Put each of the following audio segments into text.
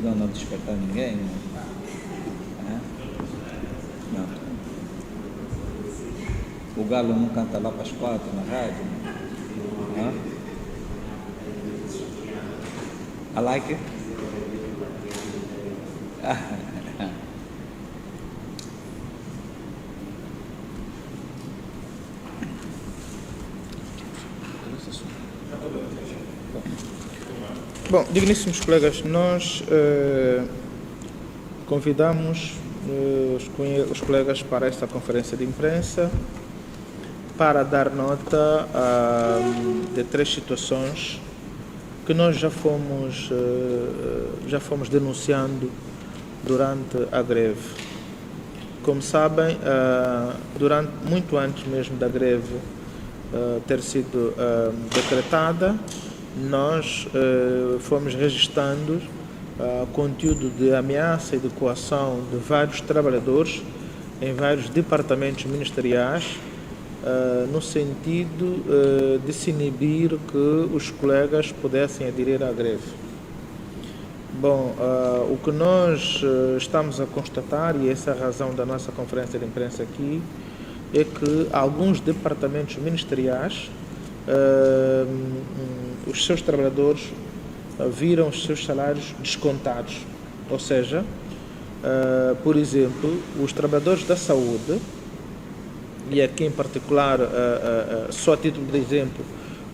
multidão não despertar ninguém. Não. O galo não canta lá para as 4 na rádio. I like it. Bom, digníssimos colegas, nós convidamos os colegas para esta conferência de imprensa para dar nota de 3 situações que nós já fomos denunciando durante a greve. Como sabem, muito antes mesmo da greve ter sido decretada, nós fomos registrando conteúdo de ameaça e de coação de vários trabalhadores em vários departamentos ministeriais, no sentido de se inibir que os colegas pudessem aderir à greve. Bom, o que nós estamos a constatar, e essa é a razão da nossa conferência de imprensa aqui, é que alguns departamentos ministeriais, os seus trabalhadores viram os seus salários descontados. Ou seja, por exemplo, os trabalhadores da saúde, e aqui em particular, só a título de exemplo,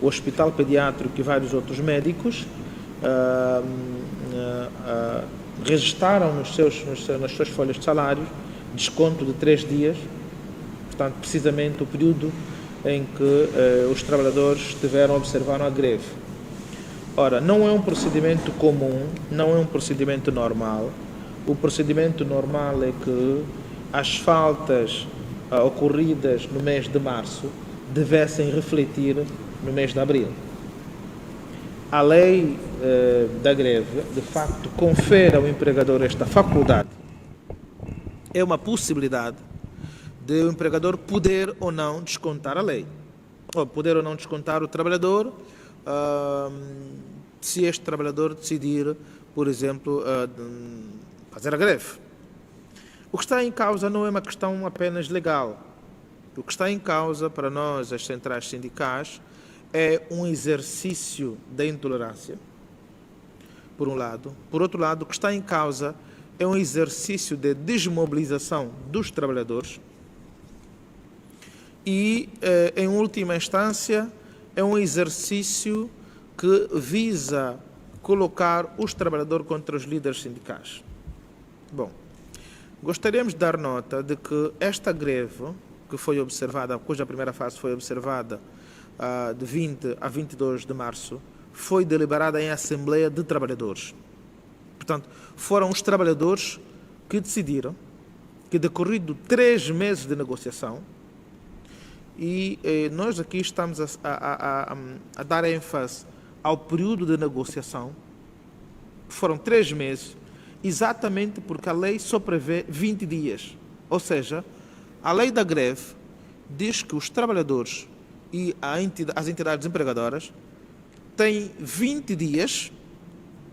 o Hospital Pediátrico e vários outros médicos, registaram nas suas folhas de salário desconto de 3 dias, portanto, precisamente o período em que os trabalhadores observaram a greve. Ora, não é um procedimento comum, não é um procedimento normal. O procedimento normal é que as faltas ocorridas no mês de março devessem refletir no mês de abril. A lei da greve, de facto, confere ao empregador esta faculdade. É uma possibilidade de o empregador poder ou não descontar a lei, ou poder ou não descontar o trabalhador, se este trabalhador decidir, por exemplo, fazer a greve. O que está em causa não é uma questão apenas legal. O que está em causa para nós, as centrais sindicais, é um exercício da intolerância, por um lado. Por outro lado, o que está em causa é um exercício de desmobilização dos trabalhadores e, em última instância, é um exercício que visa colocar os trabalhadores contra os líderes sindicais. Bom, gostaríamos de dar nota de que esta greve, que foi observada, cuja primeira fase foi observada de 20 a 22 de março, foi deliberada em Assembleia de Trabalhadores. Portanto, foram os trabalhadores que decidiram que, decorrido 3 meses de negociação, e nós aqui estamos a dar ênfase ao período de negociação, foram 3 meses, exatamente porque a lei só prevê 20 dias. Ou seja, a lei da greve diz que os trabalhadores e as entidades empregadoras têm 20 dias,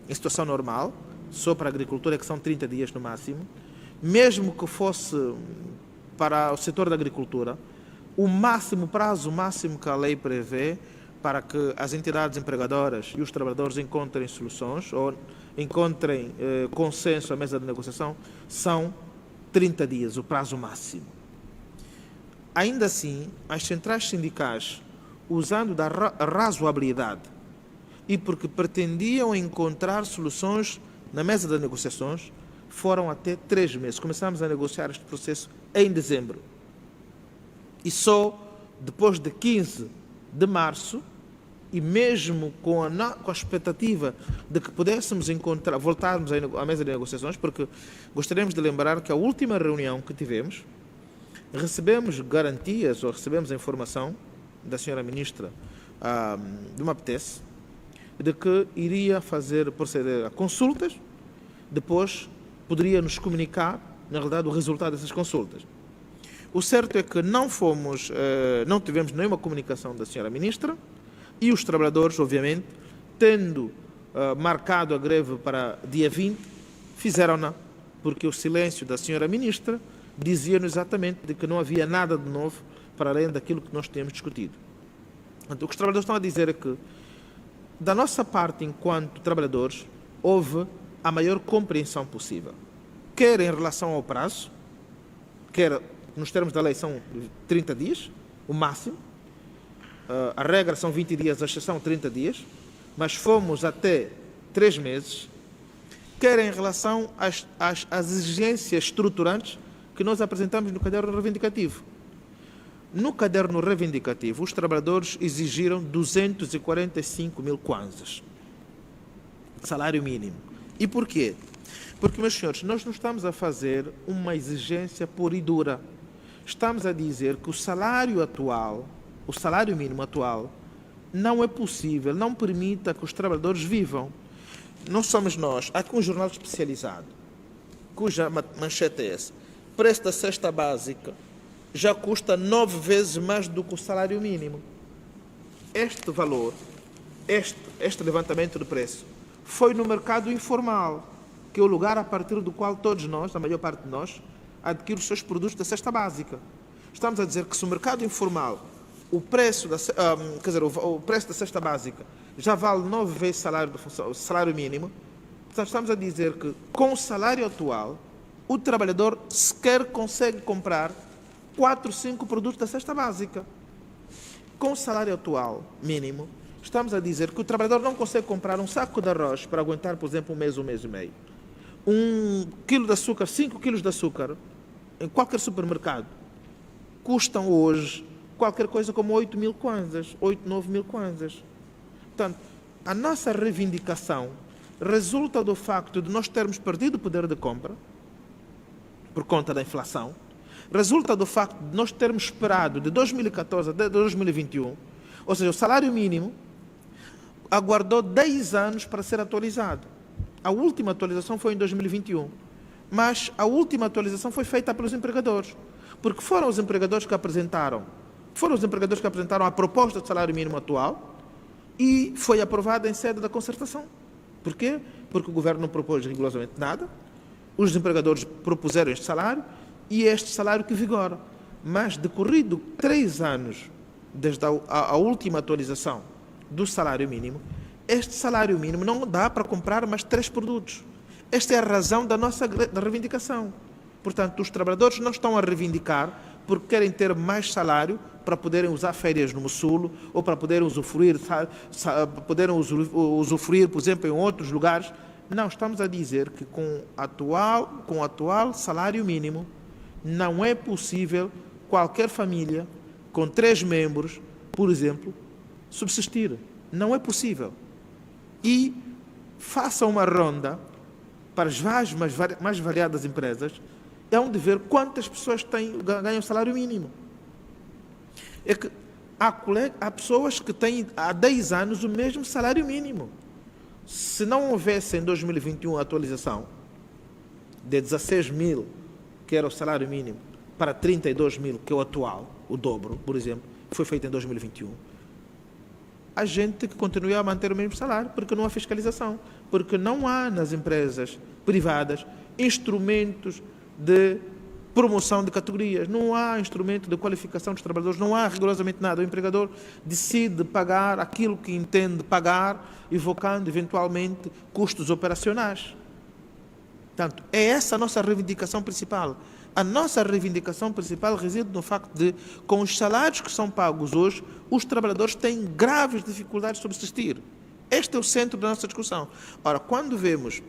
em situação normal, só para a agricultura é que são 30 dias no máximo, mesmo que fosse para o setor da agricultura, o prazo máximo que a lei prevê para que as entidades empregadoras e os trabalhadores encontrem soluções ou encontrem consenso à mesa de negociação são 30 dias, o prazo máximo. Ainda assim, as centrais sindicais, usando da razoabilidade e porque pretendiam encontrar soluções na mesa de negociações, foram até 3 meses. Começamos a negociar este processo em dezembro. E só depois de 15 de março, e mesmo com a expectativa de que pudéssemos voltarmos à mesa de negociações, porque gostaríamos de lembrar que a última reunião que tivemos, recebemos garantias ou recebemos a informação da senhora ministra de uma APTES de que iria proceder a consultas, depois poderia nos comunicar, na realidade, o resultado dessas consultas. O certo é que não tivemos nenhuma comunicação da senhora ministra e os trabalhadores, obviamente, tendo marcado a greve para dia 20, Fizeram-na porque o silêncio da senhora ministra dizia-nos exatamente de que não havia nada de novo para além daquilo que nós tínhamos discutido. Então, o que os trabalhadores estão a dizer é que, da nossa parte, enquanto trabalhadores, houve a maior compreensão possível. Quer em relação ao prazo, quer nos termos da lei são 30 dias, o máximo. A regra são 20 dias, a exceção 30 dias, mas fomos até 3 meses. Quer em relação às exigências estruturantes que nós apresentamos no caderno reivindicativo. No caderno reivindicativo, os trabalhadores exigiram 245 mil kwanzas, salário mínimo. E por quê? Porque, meus senhores, nós não estamos a fazer uma exigência pura e dura. Estamos a dizer que o salário atual, o salário mínimo atual, não é possível, não permita que os trabalhadores vivam. Não somos nós. Há aqui um jornal especializado, cuja manchete é essa. Preço da cesta básica já custa 9 vezes mais do que o salário mínimo. Este valor, este levantamento de preço, foi no mercado informal, que é o lugar a partir do qual todos nós, a maior parte de nós, adquire os seus produtos da cesta básica. Estamos a dizer que se o mercado informal, o preço da cesta básica já vale 9 vezes o salário mínimo, portanto estamos a dizer que com o salário atual, o trabalhador sequer consegue comprar 4, 5 produtos da cesta básica. Com o salário atual mínimo, estamos a dizer que o trabalhador não consegue comprar um saco de arroz para aguentar, por exemplo, um mês e meio. 1 quilo de açúcar, 5 quilos de açúcar, em qualquer supermercado, custam hoje qualquer coisa como 8 mil kwanzas, 8, 9 mil kwanzas. Portanto, a nossa reivindicação resulta do facto de nós termos perdido o poder de compra por conta da inflação, resulta do facto de nós termos esperado de 2014 até 2021, ou seja, o salário mínimo aguardou 10 anos para ser atualizado. A última atualização foi em 2021, mas a última atualização foi feita pelos empregadores, porque foram os empregadores que apresentaram a proposta de salário mínimo atual e foi aprovada em sede da concertação. Por quê? Porque o governo não propôs rigorosamente nada, os empregadores propuseram este salário e é este salário que vigora. Mas, decorrido 3 anos desde a última atualização do salário mínimo, este salário mínimo não dá para comprar mais 3 produtos. Esta é a razão da nossa reivindicação. Portanto, os trabalhadores não estão a reivindicar porque querem ter mais salário para poderem usar férias no Mussulo ou para poderem usufruir, por exemplo, em outros lugares. Não, estamos a dizer que com o atual salário mínimo não é possível qualquer família com 3 membros, por exemplo, subsistir. Não é possível. E faça uma ronda para as mais variadas empresas, é onde ver quantas pessoas ganham salário mínimo. É que há pessoas que têm há 10 anos o mesmo salário mínimo. Se não houvesse em 2021 a atualização de 16 mil, que era o salário mínimo, para 32 mil, que é o atual, o dobro, por exemplo, que foi feito em 2021, a gente que continua a manter o mesmo salário, porque não há fiscalização, porque não há nas empresas privadas instrumentos de promoção de categorias, não há instrumento de qualificação dos trabalhadores, não há rigorosamente nada. O empregador decide pagar aquilo que entende pagar, evocando eventualmente custos operacionais. Portanto, é essa a nossa reivindicação principal. A nossa reivindicação principal reside no facto de, com os salários que são pagos hoje, os trabalhadores têm graves dificuldades de subsistir. Este é o centro da nossa discussão. Ora, quando vemos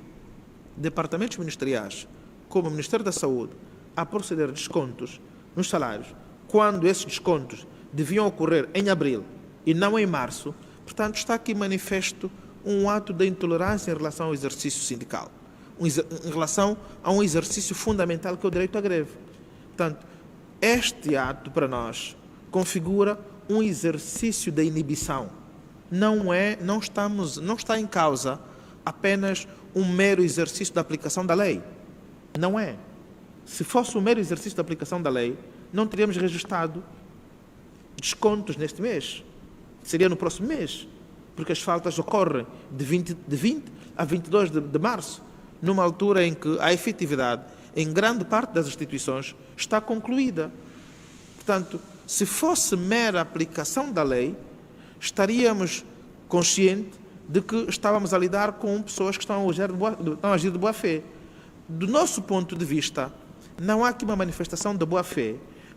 departamentos ministeriais, como o Ministério da Saúde, a proceder descontos nos salários, quando esses descontos deviam ocorrer em abril e não em março, portanto, está aqui manifesto um ato de intolerância em relação ao exercício sindical, em relação a um exercício fundamental que é o direito à greve. Portanto, este ato, para nós, configura um exercício de inibição. Não está em causa apenas um mero exercício da aplicação da lei. Não é. Se fosse um mero exercício da aplicação da lei, não teríamos registrado descontos neste mês. Seria no próximo mês, porque as faltas ocorrem de 20 a 22 de março. numa altura em que a efetividade em grande parte das instituições está concluída. Portanto, se fosse mera aplicação da lei, estaríamos conscientes de que estávamos a lidar com pessoas que estão a agir de boa fé. Do nosso ponto de vista, não há aqui uma manifestação de boa fé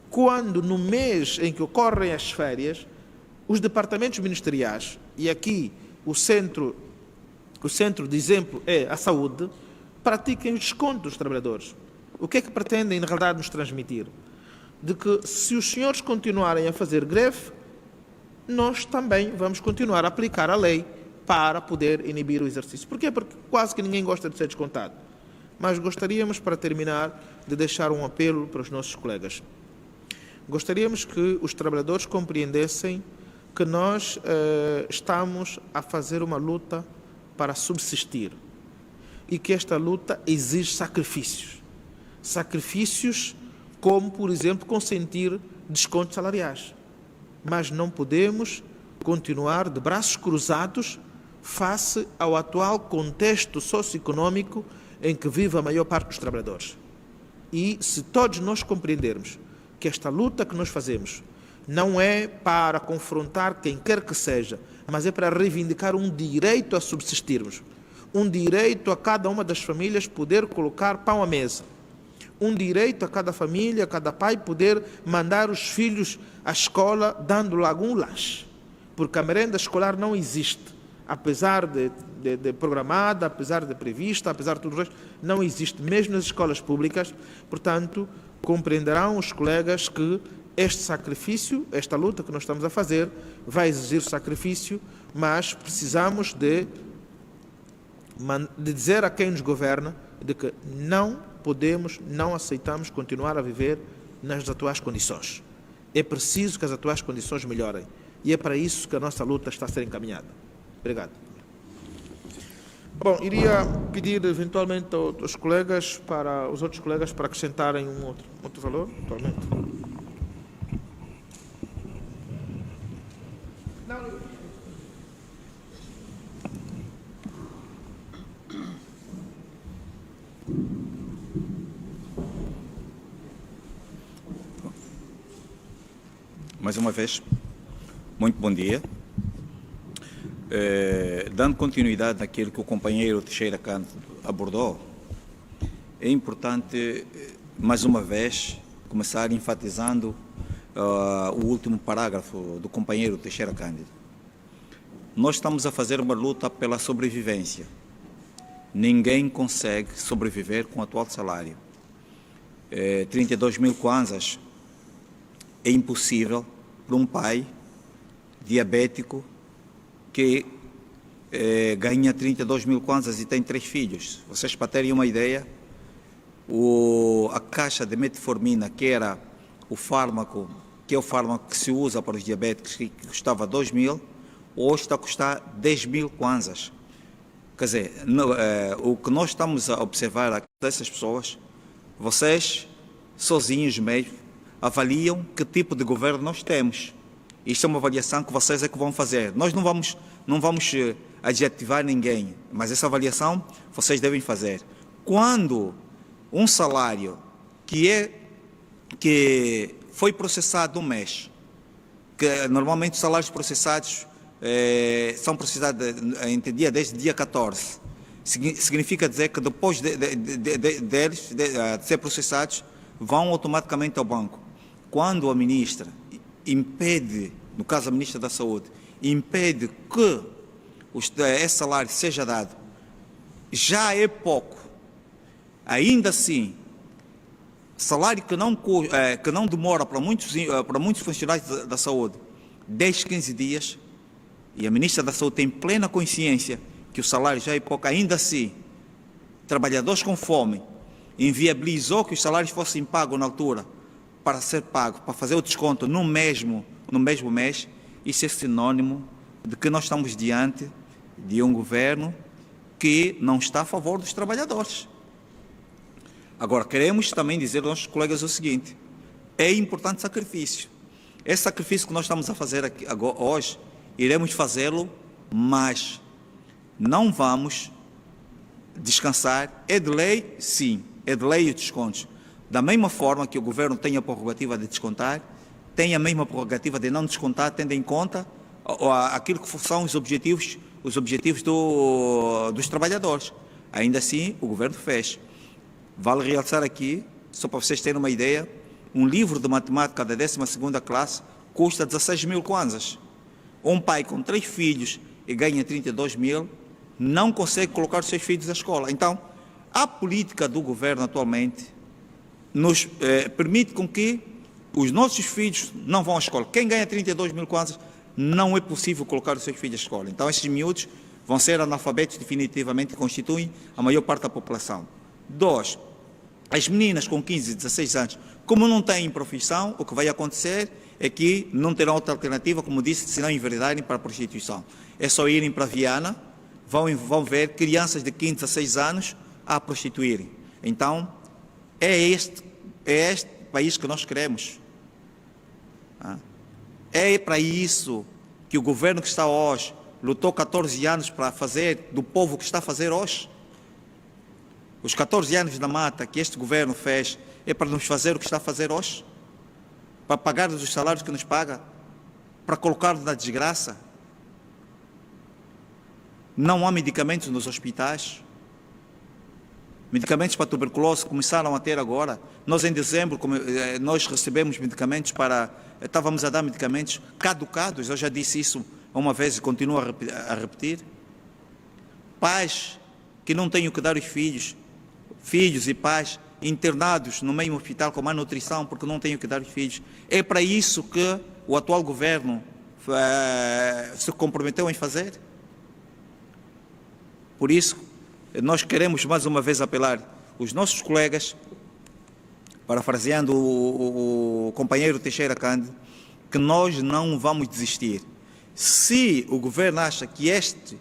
quando, no mês em que ocorrem as férias, os departamentos ministeriais, e aqui o centro de exemplo é a saúde, pratiquem os descontos dos trabalhadores. O que é que pretendem, na realidade, nos transmitir? De que, se os senhores continuarem a fazer greve, nós também vamos continuar a aplicar a lei para poder inibir o exercício. Porquê? Porque quase que ninguém gosta de ser descontado. Mas gostaríamos, para terminar, de deixar um apelo para os nossos colegas. Gostaríamos que os trabalhadores compreendessem que nós estamos a fazer uma luta para subsistir e que esta luta exige sacrifícios. Sacrifícios como, por exemplo, consentir descontos salariais. Mas não podemos continuar de braços cruzados face ao atual contexto socioeconómico em que vive a maior parte dos trabalhadores. E se todos nós compreendermos que esta luta que nós fazemos não é para confrontar quem quer que seja, mas é para reivindicar um direito a subsistirmos, um direito a cada uma das famílias poder colocar pão à mesa, um direito a cada família, a cada pai poder mandar os filhos à escola dando logo um lanche, porque a merenda escolar não existe, apesar de programada, apesar de prevista, apesar de tudo o resto, não existe, mesmo nas escolas públicas. Portanto, compreenderão os colegas que este sacrifício, esta luta que nós estamos a fazer, vai exigir sacrifício, mas precisamos de dizer a quem nos governa de que não podemos, não aceitamos continuar a viver nas atuais condições. É preciso que as atuais condições melhorem. E é para isso que a nossa luta está a ser encaminhada. Obrigado. Bom, iria pedir eventualmente aos colegas, os outros colegas, para acrescentarem um outro valor, atualmente. Mais uma vez, muito bom dia. Dando continuidade naquilo que o companheiro Teixeira Cândido abordou, é importante, mais uma vez, começar enfatizando o último parágrafo do companheiro Teixeira Cândido. Nós estamos a fazer uma luta pela sobrevivência. Ninguém consegue sobreviver com o atual salário. 32 mil kwanzas é impossível para um pai diabético que ganha 32 mil kwanzas e tem 3 filhos. Vocês, para terem uma ideia, a caixa de metformina, que é o fármaco que se usa para os diabéticos, que custava 2 mil, hoje está a custar 10 mil kwanzas. Quer dizer, o que nós estamos a observar aqui dessas pessoas, vocês, sozinhos mesmo, avaliam que tipo de governo nós temos. Isto é uma avaliação que vocês é que vão fazer. Nós não vamos adjetivar ninguém, mas essa avaliação vocês devem fazer. Quando um salário que foi processado um mês, que normalmente os salários processados são processados desde dia 14, significa dizer que depois deles de ser processados, vão automaticamente ao banco. Quando a ministra impede, no caso a ministra da Saúde, impede que esse salário seja dado, já é pouco. Ainda assim, salário que não demora para muitos funcionários da saúde 10, 15 dias, e a ministra da Saúde tem plena consciência que o salário já é pouco, ainda assim, trabalhadores com fome, inviabilizou que os salários fossem pagos na altura para ser pago, para fazer o desconto no mesmo mês. Isso é sinônimo de que nós estamos diante de um governo que não está a favor dos trabalhadores. Agora, queremos também dizer aos nossos colegas o seguinte: é importante sacrifício. Esse sacrifício que nós estamos a fazer aqui, hoje, iremos fazê-lo, mas não vamos descansar. É de lei, sim, é de lei os descontos. Da mesma forma que o governo tem a prerrogativa de descontar, tem a mesma prerrogativa de não descontar, tendo em conta aquilo que são os objetivos dos trabalhadores. Ainda assim, o governo fez. Vale realçar aqui, só para vocês terem uma ideia, um livro de matemática da 12ª classe custa 16 mil kwanzas. Um pai com 3 filhos e ganha 32 mil, não consegue colocar os seus filhos na escola. Então, a política do governo atualmente nos permite com que os nossos filhos não vão à escola. Quem ganha 32 mil kwanzas, não é possível colocar os seus filhos à escola. Então, estes miúdos vão ser analfabetos definitivamente e constituem a maior parte da população. 2. As meninas com 15 e 16 anos, como não têm profissão, o que vai acontecer é que não terão outra alternativa, como disse, se não enveredarem para a prostituição. É só irem para Viana, vão ver crianças de 15 a 16 anos a prostituírem. Então, é este país que nós queremos. É para isso que o governo que está hoje lutou 14 anos para fazer do povo que está a fazer hoje. Os 14 anos da mata que este governo fez é para nos fazer o que está a fazer hoje? Para pagar os salários que nos paga? Para colocar-nos na desgraça? Não há medicamentos nos hospitais. Medicamentos para tuberculose começaram a ter agora. Nós em dezembro nós recebemos medicamentos estávamos a dar medicamentos caducados. Eu já disse isso uma vez e continuo a repetir. Pais que não têm o que dar aos filhos e pais internados no mesmo hospital com má nutrição porque não têm o que dar aos filhos. É para isso que o atual governo se comprometeu em fazer. Por isso, nós queremos mais uma vez apelar os nossos colegas, parafraseando o companheiro Teixeira Cândido, que nós não vamos desistir. Se o governo acha que este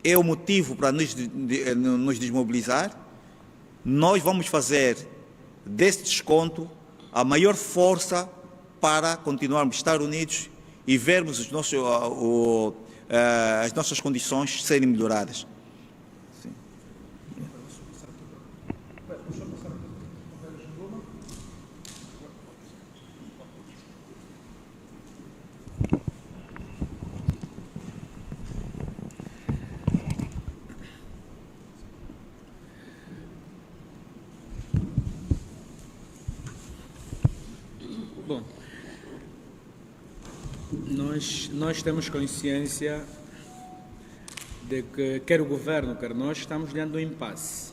é o motivo para nos desmobilizar, nós vamos fazer desse desconto a maior força para continuarmos a estar unidos e vermos as nossas condições serem melhoradas. Sim. Bom, nós temos consciência de que, quer o governo, quer nós, estamos diante de um impasse.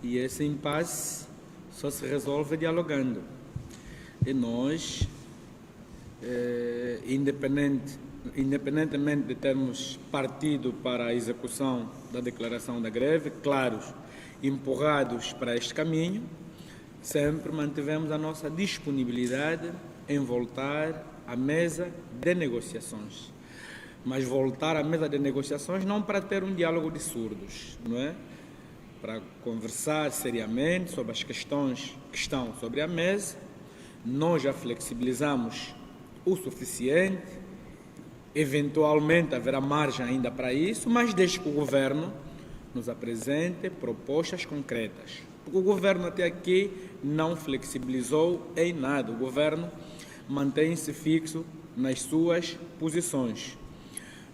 E esse impasse só se resolve dialogando. E nós, independentemente de termos partido para a execução da declaração da greve, claros, empurrados para este caminho, sempre mantivemos a nossa disponibilidade em voltar à mesa de negociações. Mas voltar à mesa de negociações não para ter um diálogo de surdos, não é? Para conversar seriamente sobre as questões que estão sobre a mesa. Nós já flexibilizamos o suficiente, eventualmente haverá margem ainda para isso, mas desde que o governo nos apresente propostas concretas. Porque o governo até aqui não flexibilizou em nada. O governo mantém-se fixo nas suas posições.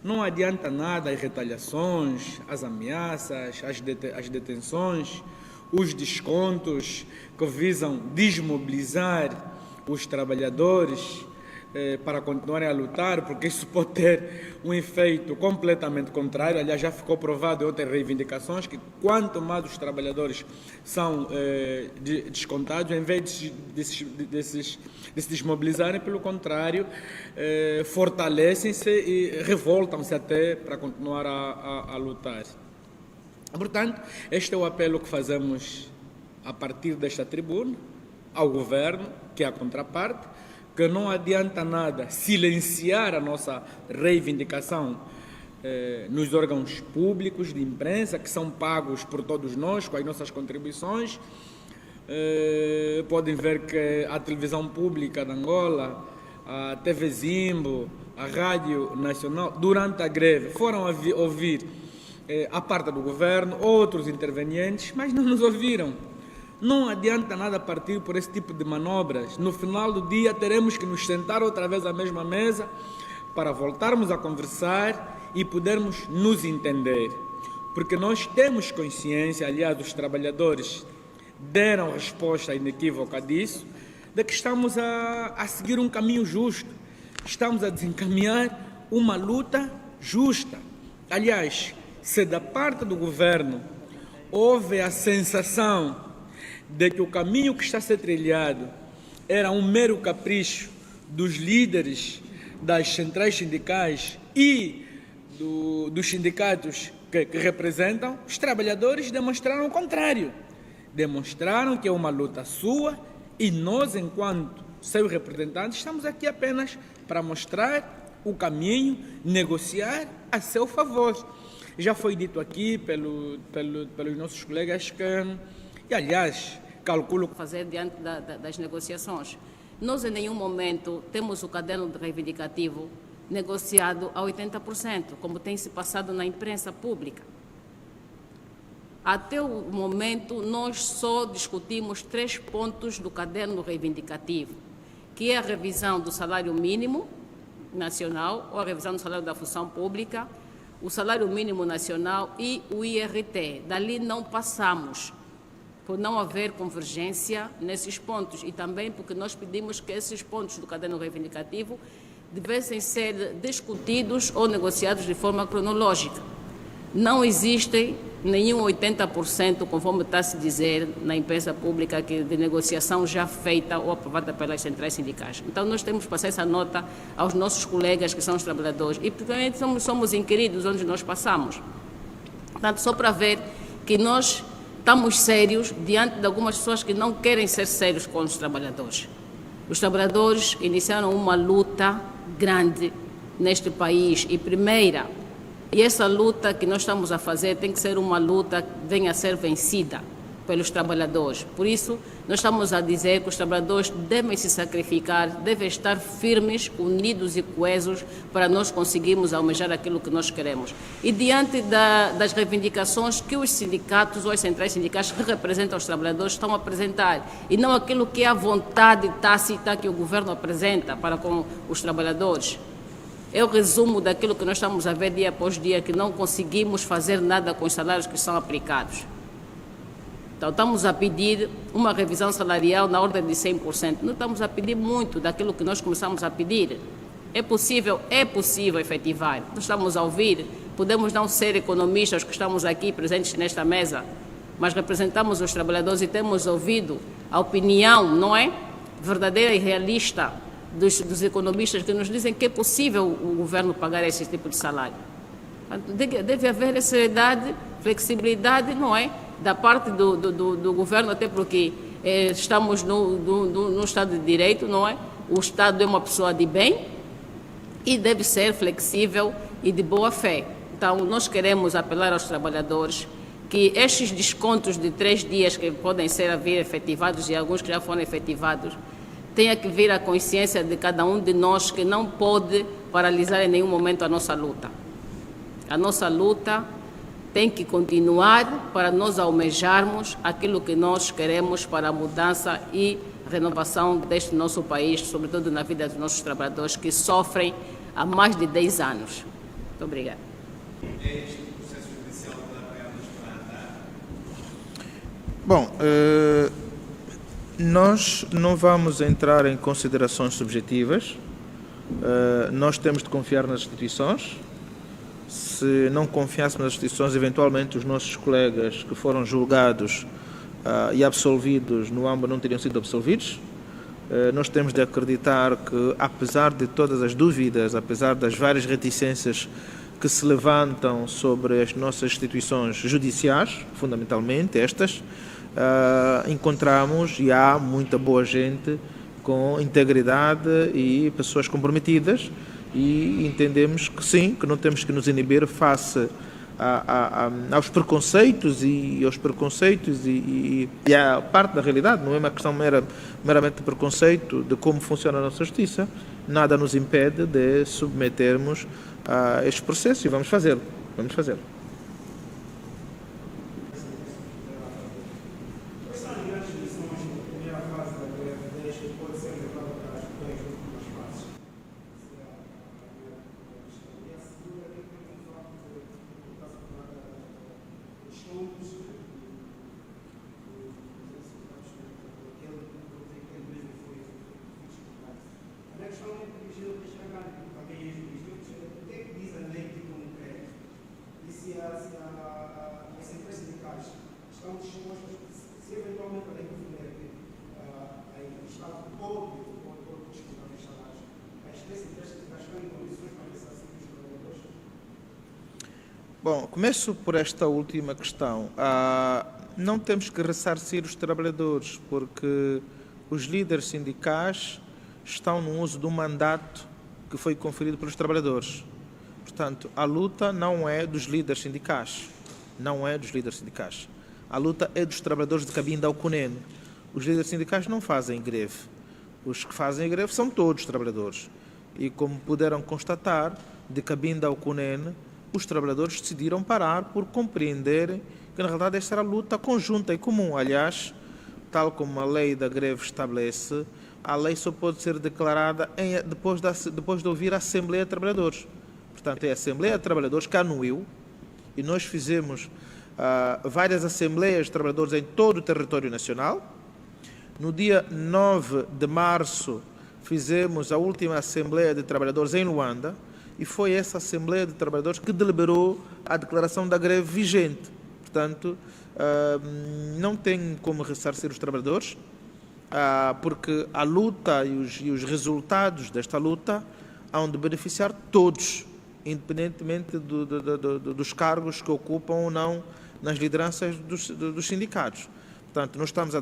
Não adianta nada as retaliações, as ameaças, as detenções, os descontos que visam desmobilizar os trabalhadores para continuarem a lutar, porque isso pode ter um efeito completamente contrário. Aliás, já ficou provado em outras reivindicações que quanto mais os trabalhadores são descontados, em vez de se desmobilizarem, pelo contrário, fortalecem-se e revoltam-se até para continuar a lutar. Portanto, este é o apelo que fazemos a partir desta tribuna ao governo, que é a contraparte, que não adianta nada silenciar a nossa reivindicação nos órgãos públicos de imprensa, que são pagos por todos nós, com as nossas contribuições. Podem ver que a televisão pública de Angola, a TV Zimbo, a Rádio Nacional, durante a greve, foram ouvir a parte do governo, outros intervenientes, mas não nos ouviram. Não adianta nada partir por esse tipo de manobras. No final do dia teremos que nos sentar outra vez à mesma mesa para voltarmos a conversar e podermos nos entender. Porque nós temos consciência, aliás, os trabalhadores deram resposta inequívoca disso, de que estamos a seguir um caminho justo. Estamos a desencaminhar uma luta justa. Aliás, se da parte do governo houve a sensação de que o caminho que está a ser trilhado era um mero capricho dos líderes das centrais sindicais e dos sindicatos que representam, os trabalhadores demonstraram o contrário. Demonstraram que é uma luta sua e nós, enquanto seus representantes, estamos aqui apenas para mostrar o caminho, negociar a seu favor. Já foi dito aqui pelos nossos colegas que, e aliás, calculo fazer diante das negociações. Nós em nenhum momento temos o caderno de reivindicativo negociado a 80%, como tem se passado na imprensa pública. Até o momento, nós só discutimos 3 pontos do caderno reivindicativo, que é a revisão do salário mínimo nacional, ou a revisão do salário da função pública, o salário mínimo nacional e o IRT. Dali não passamos, por não haver convergência nesses pontos, e também porque nós pedimos que esses pontos do caderno reivindicativo devessem ser discutidos ou negociados de forma cronológica. Não existe nenhum 80%, conforme está a se dizer na imprensa pública, de negociação já feita ou aprovada pelas centrais sindicais. Então, nós temos que passar essa nota aos nossos colegas que são os trabalhadores e, principalmente, somos inquiridos onde nós passamos. Portanto, só para ver que nós estamos sérios diante de algumas pessoas que não querem ser sérios com os trabalhadores. Os trabalhadores iniciaram uma luta grande neste país e essa luta que nós estamos a fazer tem que ser uma luta que venha a ser vencida pelos trabalhadores. Por isso, nós estamos a dizer que os trabalhadores devem se sacrificar, devem estar firmes, unidos e coesos para nós conseguirmos almejar aquilo que nós queremos. E diante das reivindicações que os sindicatos ou as centrais sindicais que representam os trabalhadores estão a apresentar, e não aquilo que é a vontade tácita que o governo apresenta para com os trabalhadores. É o resumo daquilo que nós estamos a ver dia após dia, que não conseguimos fazer nada com os salários que são aplicados. Então, estamos a pedir uma revisão salarial na ordem de 100%. Não estamos a pedir muito daquilo que nós começamos a pedir. É possível efetivar. Nós estamos a ouvir, podemos não ser economistas que estamos aqui presentes nesta mesa, mas representamos os trabalhadores e temos ouvido a opinião, não é? Verdadeira e realista dos economistas que nos dizem que é possível o governo pagar esse tipo de salário. Deve haver seriedade, flexibilidade, não é? Da parte do governo, até porque estamos no Estado de Direito, não é? O Estado é uma pessoa de bem e deve ser flexível e de boa fé. Então, nós queremos apelar aos trabalhadores que estes descontos de 3 dias que podem ser efetivados e alguns que já foram efetivados, tenha que vir à consciência de cada um de nós que não pode paralisar em nenhum momento a nossa luta. A nossa luta tem que continuar para nós almejarmos aquilo que nós queremos para a mudança e renovação deste nosso país, sobretudo na vida dos nossos trabalhadores que sofrem há mais de 10 anos. Muito obrigada. Bom, nós não vamos entrar em considerações subjetivas. Nós temos de confiar nas instituições. Se não confiássemos nas instituições, eventualmente os nossos colegas que foram julgados e absolvidos no âmbito não teriam sido absolvidos. Nós temos de acreditar que, apesar de todas as dúvidas, apesar das várias reticências que se levantam sobre as nossas instituições judiciais, fundamentalmente estas, encontramos e há muita boa gente com integridade e pessoas comprometidas, e entendemos que sim, que não temos que nos inibir face aos preconceitos e a parte da realidade. Não é uma questão meramente de preconceito de como funciona a nossa justiça. Nada nos impede de submetermos a este processo e vamos fazê-lo. Bom, começo por esta última questão. Não temos que ressarcir os trabalhadores, porque os líderes sindicais estão no uso do mandato que foi conferido pelos trabalhadores. Portanto, a luta não é dos líderes sindicais. Não é dos líderes sindicais. A luta é dos trabalhadores de Cabinda ao Cunene. Os líderes sindicais não fazem greve. Os que fazem greve são todos os trabalhadores. E como puderam constatar, de Cabinda ao Cunene, os trabalhadores decidiram parar por compreenderem que, na realidade, esta era a luta conjunta e comum. Aliás, tal como a lei da greve estabelece, a lei só pode ser declarada depois de ouvir a Assembleia de Trabalhadores. Portanto, é a Assembleia de Trabalhadores que anuiu, e nós fizemos várias Assembleias de Trabalhadores em todo o território nacional. No dia 9 de março, fizemos a última Assembleia de Trabalhadores em Luanda, e foi essa Assembleia de Trabalhadores que deliberou a declaração da greve vigente. Portanto, não tem como ressarcir os trabalhadores, porque a luta e os resultados desta luta hão de beneficiar todos, independentemente dos cargos que ocupam ou não nas lideranças dos sindicatos. Portanto, nós estamos a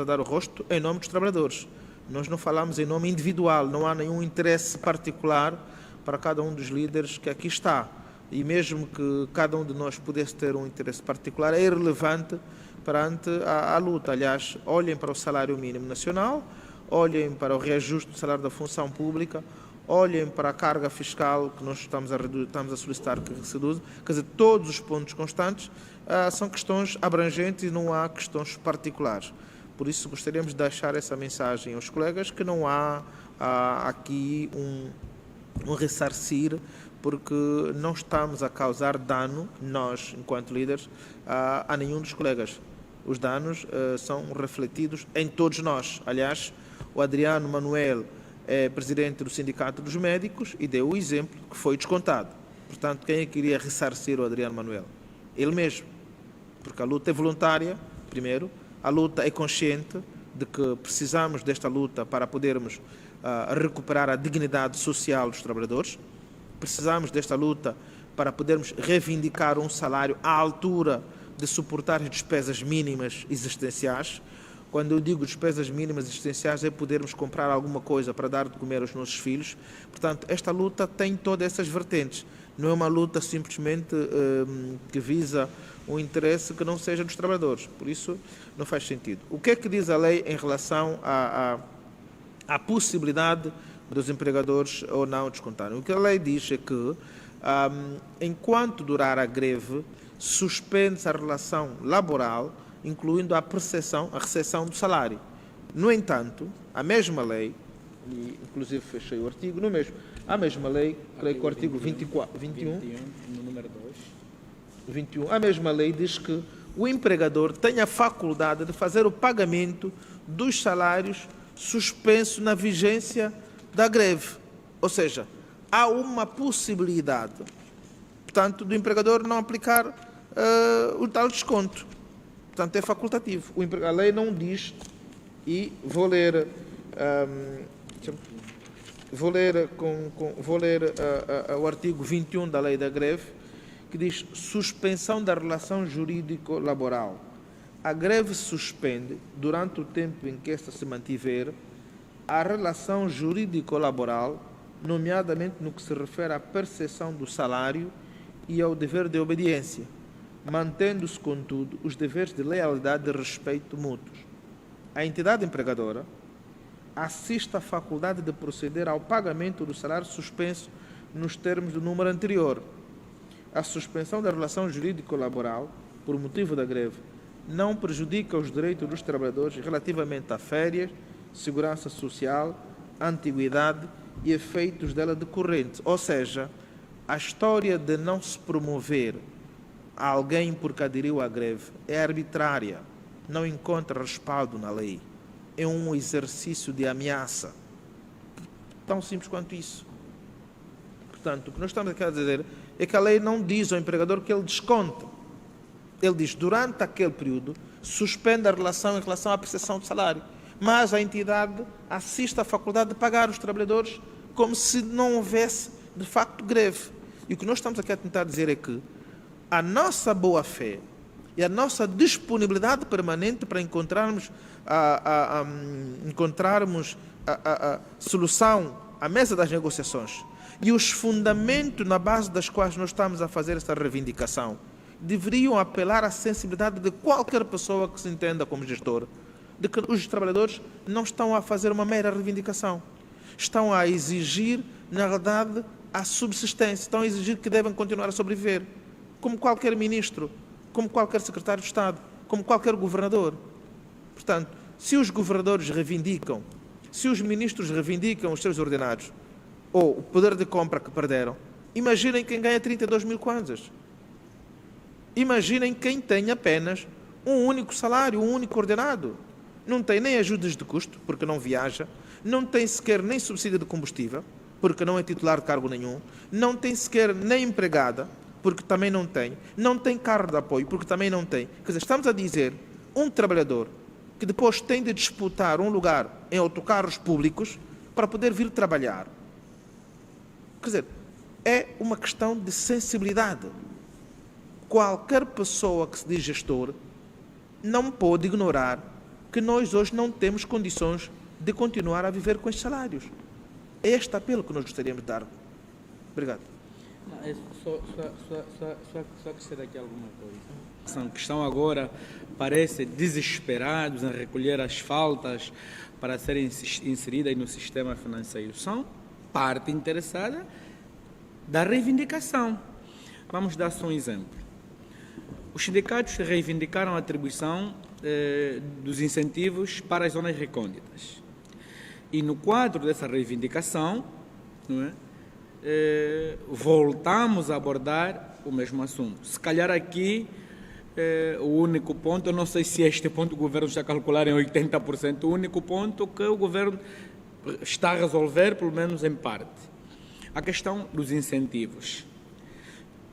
dar o rosto em nome dos trabalhadores. Nós não falamos em nome individual, não há nenhum interesse particular para cada um dos líderes que aqui está. E mesmo que cada um de nós pudesse ter um interesse particular, é irrelevante perante a luta. Aliás, olhem para o salário mínimo nacional, olhem para o reajuste do salário da função pública, olhem para a carga fiscal que nós estamos a solicitar que se reduza. Quer dizer, todos os pontos constantes são questões abrangentes e não há questões particulares. Por isso, gostaríamos de deixar essa mensagem aos colegas que não há aqui um ressarcir, porque não estamos a causar dano, nós, enquanto líderes, a nenhum dos colegas. Os danos são refletidos em todos nós. Aliás, o Adriano Manuel é presidente do Sindicato dos Médicos e deu o exemplo que foi descontado. Portanto, quem é que iria ressarcir o Adriano Manuel? Ele mesmo. Porque a luta é voluntária, primeiro. A luta é consciente de que precisamos desta luta para podermos recuperar a dignidade social dos trabalhadores. Precisamos desta luta para podermos reivindicar um salário à altura de suportar as despesas mínimas existenciais. Quando eu digo despesas mínimas existenciais, é podermos comprar alguma coisa para dar de comer aos nossos filhos. Portanto, esta luta tem todas essas vertentes. Não é uma luta simplesmente que visa um interesse que não seja dos trabalhadores. Por isso, não faz sentido. O que é que diz a lei em relação à possibilidade dos empregadores ou não descontarem? O que a lei diz é que, enquanto durar a greve, suspende-se a relação laboral, incluindo a recepção do salário. No entanto, a mesma lei, e inclusive fechei o artigo, a mesma lei, creio que o artigo 21, no número 2. 21, a mesma lei diz que o empregador tem a faculdade de fazer o pagamento dos salários suspensos na vigência da greve. Ou seja, há uma possibilidade, portanto, do empregador não aplicar o tal desconto. Portanto, é facultativo. A lei não diz, e vou ler o artigo 21 da lei da greve, que diz suspensão da relação jurídico-laboral. A greve suspende, durante o tempo em que esta se mantiver, a relação jurídico-laboral, nomeadamente no que se refere à percepção do salário e ao dever de obediência, mantendo-se, contudo, os deveres de lealdade e respeito mútuos. A entidade empregadora assiste à faculdade de proceder ao pagamento do salário suspenso nos termos do número anterior. A suspensão da relação jurídico-laboral, por motivo da greve, não prejudica os direitos dos trabalhadores relativamente a férias, segurança social, antiguidade e efeitos dela decorrentes. Ou seja, a história de não se promover alguém porque aderiu à greve é arbitrária, não encontra respaldo na lei. É um exercício de ameaça. Tão simples quanto isso. Portanto, o que nós estamos aqui a dizer é que a lei não diz ao empregador que ele desconta. Ele diz, durante aquele período, suspende a relação em relação à prestação do salário. Mas a entidade assiste à faculdade de pagar os trabalhadores como se não houvesse, de facto, greve. E o que nós estamos aqui a tentar dizer é que a nossa boa-fé e a nossa disponibilidade permanente para encontrarmos a solução à mesa das negociações e os fundamentos na base das quais nós estamos a fazer esta reivindicação deveriam apelar à sensibilidade de qualquer pessoa que se entenda como gestor, de que os trabalhadores não estão a fazer uma mera reivindicação, estão a exigir, na verdade, a subsistência, estão a exigir que devem continuar a sobreviver, como qualquer ministro, como qualquer secretário de Estado, como qualquer governador. Portanto, se os governadores reivindicam, se os ministros reivindicam os seus ordenados, ou o poder de compra que perderam, imaginem quem ganha 32 mil kwanzas. Imaginem quem tem apenas um único salário, um único ordenado. Não tem nem ajudas de custo, porque não viaja, não tem sequer nem subsídio de combustível, porque não é titular de cargo nenhum, não tem sequer nem empregada, porque também não tem carro de apoio, porque também não tem. Quer dizer, estamos a dizer, um trabalhador que depois tem de disputar um lugar em autocarros públicos para poder vir trabalhar. Quer dizer, é uma questão de sensibilidade. Qualquer pessoa que se diz gestor não pode ignorar que nós hoje não temos condições de continuar a viver com estes salários. É este apelo que nós gostaríamos de dar. Obrigado. Só acrescentar aqui alguma coisa. Que estão agora, parecem desesperados em recolher as faltas para serem inseridas no sistema financeiro. São parte interessada da reivindicação. Vamos dar só um exemplo. Os sindicatos reivindicaram a atribuição dos incentivos para as zonas recônditas. E no quadro dessa reivindicação, não é, voltamos a abordar o mesmo assunto. Se calhar aqui, o único ponto, eu não sei se este ponto o governo está a calcular em 80%, o único ponto que o governo está a resolver, pelo menos em parte, a questão dos incentivos.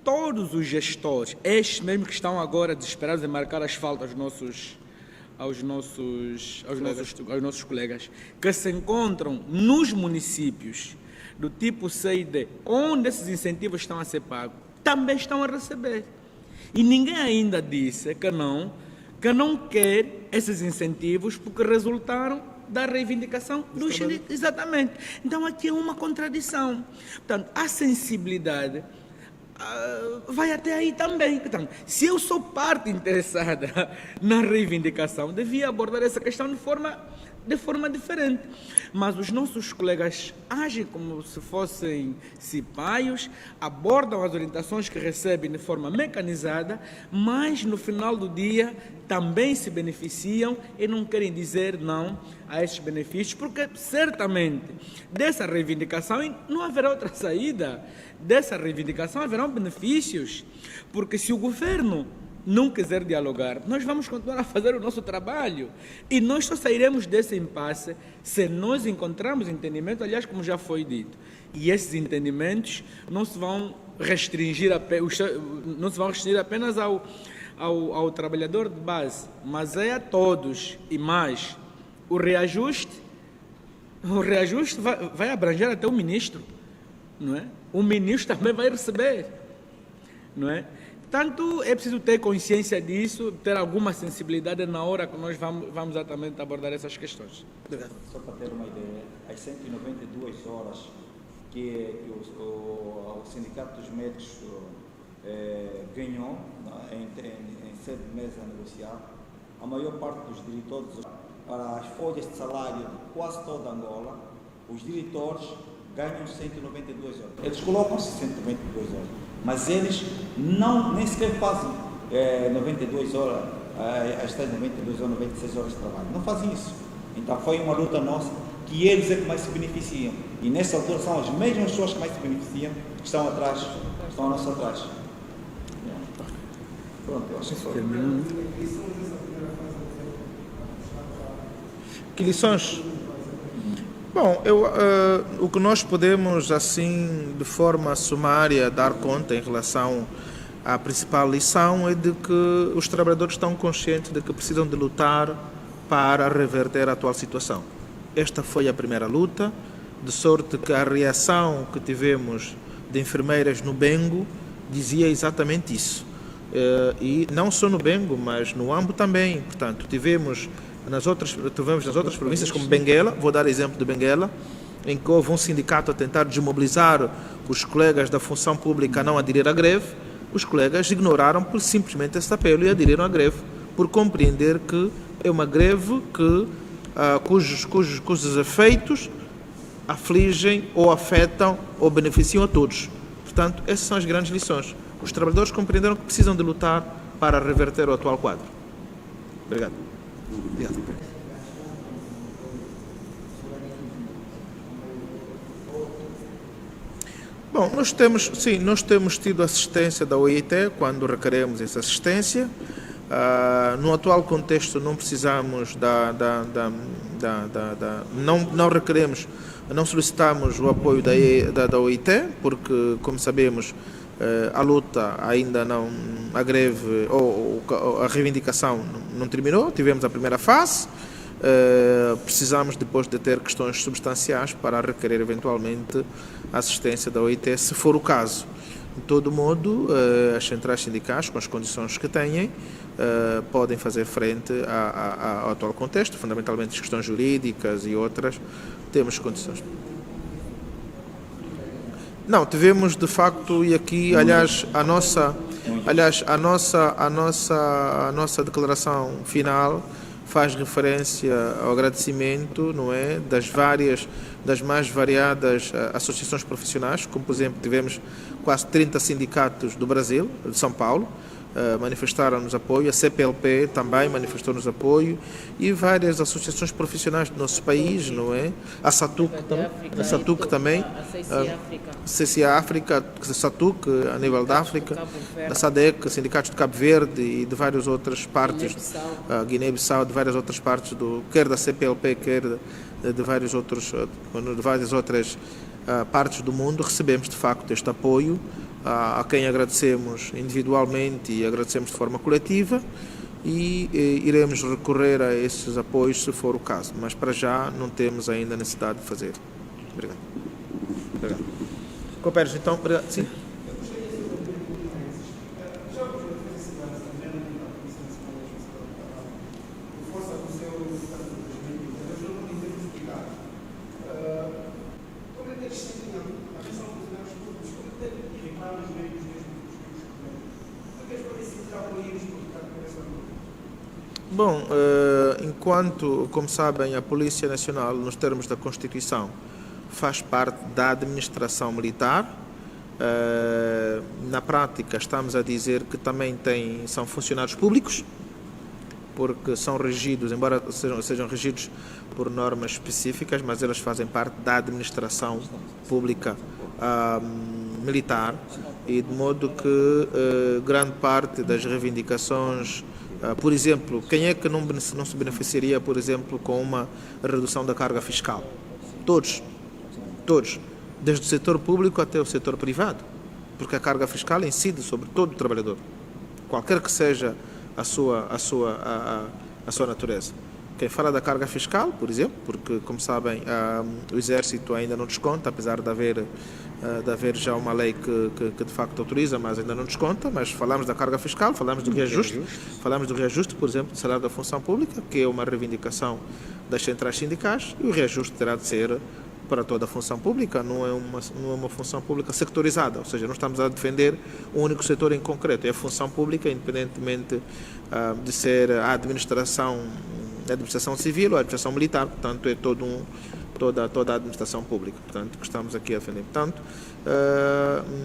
Todos os gestores, estes mesmo que estão agora desesperados em marcar as faltas aos nossos colegas, que se encontram nos municípios do tipo C e D, onde esses incentivos estão a ser pagos, também estão a receber. E ninguém ainda disse que não quer esses incentivos porque resultaram da reivindicação dos sindicatos. Exatamente. Então aqui é uma contradição. Portanto, a sensibilidade vai até aí também. Então, se eu sou parte interessada na reivindicação, devia abordar essa questão de forma diferente. Mas os nossos colegas agem como se fossem cipaios, abordam as orientações que recebem de forma mecanizada, mas no final do dia também se beneficiam e não querem dizer não a esses benefícios, porque certamente dessa reivindicação não haverá outra saída. Dessa reivindicação haverão benefícios, porque se o governo não quiser dialogar, nós vamos continuar a fazer o nosso trabalho e nós só sairemos desse impasse se nós encontrarmos entendimento, aliás, como já foi dito, e esses entendimentos não se vão restringir apenas ao trabalhador de base, mas é a todos. E mais, o reajuste vai abranger até o ministro, não é? O ministro também vai receber, não é? Portanto, é preciso ter consciência disso, ter alguma sensibilidade na hora que nós vamos exatamente abordar essas questões. Só para ter uma ideia, as 192 horas que o Sindicato dos Médicos ganhou em 7 meses a negociar, a maior parte dos diretores, para as folhas de salário de quase toda Angola, os diretores ganham 192 horas. Eles colocam-se 192 horas. Mas eles nem sequer fazem 92 horas, as tais 92 ou 96 horas de trabalho. Não fazem isso. Então foi uma luta nossa que eles é que mais se beneficiam. E nessa altura são as mesmas pessoas que mais se beneficiam que estão a nosso atrás. Pronto, eu acho que foi. Que lições? Bom, o que nós podemos, assim, de forma sumária, dar conta em relação à principal lição é de que os trabalhadores estão conscientes de que precisam de lutar para reverter a atual situação. Esta foi a primeira luta, de sorte que a reação que tivemos de enfermeiras no Bengo dizia exatamente isso. e não só no Bengo, mas no Ambo também. Portanto, tivemos nas outras províncias, como Benguela, vou dar exemplo de Benguela, em que houve um sindicato a tentar desmobilizar os colegas da função pública a não aderir à greve. Os colegas ignoraram simplesmente esse apelo e aderiram à greve, por compreender que é uma greve cujos efeitos afligem ou afetam ou beneficiam a todos. Portanto, essas são as grandes lições. Os trabalhadores compreenderam que precisam de lutar para reverter o atual quadro. Obrigado. Bom, nós temos tido assistência da OIT quando requeremos essa assistência. No atual contexto não precisamos não solicitamos o apoio da OIT, porque, como sabemos, a luta ainda não, a greve ou a reivindicação não terminou, tivemos a primeira fase, precisamos depois de ter questões substanciais para requerer eventualmente a assistência da OIT, se for o caso. De todo modo, as centrais sindicais, com as condições que têm, podem fazer frente ao atual contexto, fundamentalmente as questões jurídicas e outras, temos condições. Não, tivemos de facto, e aqui, aliás, a nossa declaração final faz referência ao agradecimento, não é, das mais variadas associações profissionais, como por exemplo tivemos quase 30 sindicatos do Brasil, de São Paulo, manifestaram-nos apoio, a CPLP também manifestou-nos apoio e várias associações profissionais do nosso país, não é? A SATUC também, a CCA África, a SATUC a nível da África, a SADEC, sindicatos de Cabo Verde e de várias outras partes, a Guiné-Bissau, de várias outras partes, quer da CPLP, quer de várias outras partes do mundo, recebemos de facto este apoio, a quem agradecemos individualmente e agradecemos de forma coletiva, e iremos recorrer a esses apoios se for o caso, mas para já não temos ainda necessidade de fazer. Obrigado. Cooperes, então. Obrigado. Sim. Bom, enquanto, como sabem, a Polícia Nacional, nos termos da Constituição, faz parte da administração militar, na prática estamos a dizer que também são funcionários públicos, porque são regidos, embora sejam regidos por normas específicas, mas elas fazem parte da administração pública militar, e de modo que grande parte das reivindicações, por exemplo, quem é que não se beneficiaria, por exemplo, com uma redução da carga fiscal? Todos, desde o setor público até o setor privado, porque a carga fiscal incide sobre todo o trabalhador, qualquer que seja a sua natureza. Quem fala da carga fiscal, por exemplo, porque, como sabem, o Exército ainda não desconta, apesar de haver já uma lei que de facto autoriza, mas ainda não desconta, mas falamos da carga fiscal, falamos do reajuste, por exemplo, do salário da função pública, que é uma reivindicação das centrais sindicais, e o reajuste terá de ser para toda a função pública, não é uma função pública sectorizada, ou seja, não estamos a defender um único setor em concreto, é a função pública, independentemente de ser a administração civil ou a administração militar, portanto é toda a administração pública, portanto, que estamos aqui a defender. Portanto,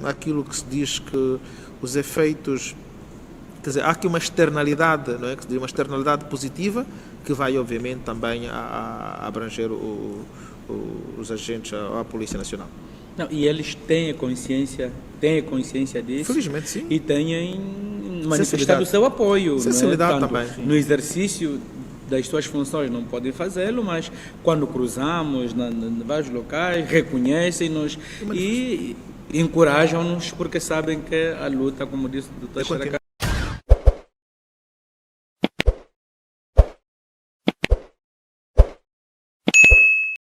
aquilo que se diz que os efeitos, quer dizer, há aqui uma externalidade, não é? Que se diz uma externalidade positiva, que vai obviamente também a abranger os agentes, a Polícia Nacional. Não, e eles têm a consciência disso. Felizmente sim. E têm manifestado o seu apoio. Sensibilidade, não é? também. Sim. No exercício das suas funções não podem fazê-lo, mas quando cruzamos em vários locais, reconhecem-nos e encorajam-nos, porque sabem que a luta, como disse o Dr.